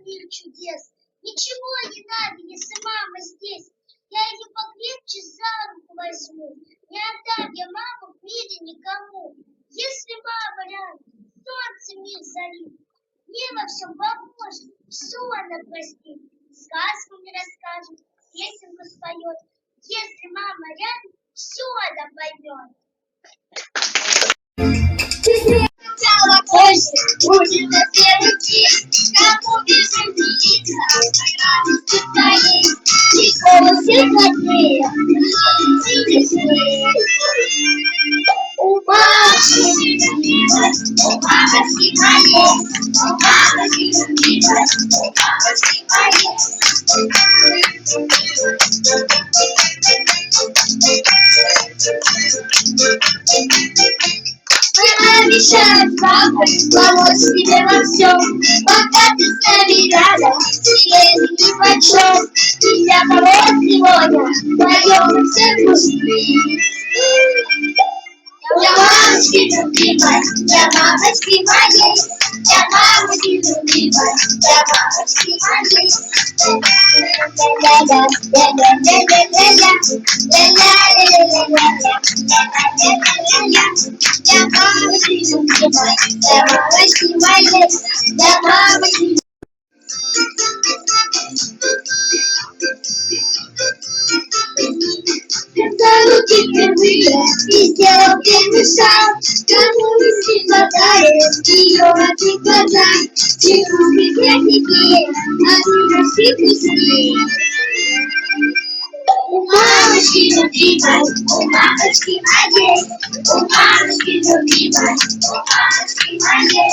мир чудес. Ничего не надо, если мама здесь. Я ее покрепче за руку возьму. Не отдам я маму в мире никому. Если мама рядом, солнце мир залит. Мне во всем поможет, все она простит. Сказку мне расскажет, песенку споет. Если мама рядом, все она поймет. Будет на первый день, кому бежит птица, радости твоей, и голос светлее, у мамочки любимой, у мамочки моей, у мамочки любимой, у мамочки моей. Обещаем с папой помочь тебе во всем, пока ты с нами рядом, тебе ни почем. И для кого сегодня поем мы все дружны. Для мамочки любимой, для мамочки моей, для мамочки любимой, для мамочки моей. Для мамочки любимой, для мамочки моей, для мамочки. Когда руки впервые и сделал первый шаг, кому не хватает ее открыть глаза, чему прикрепнее, они наши вкуснее. У мамочки любимой, у мамочки моей, у мамочки любимой, у мамочки моей.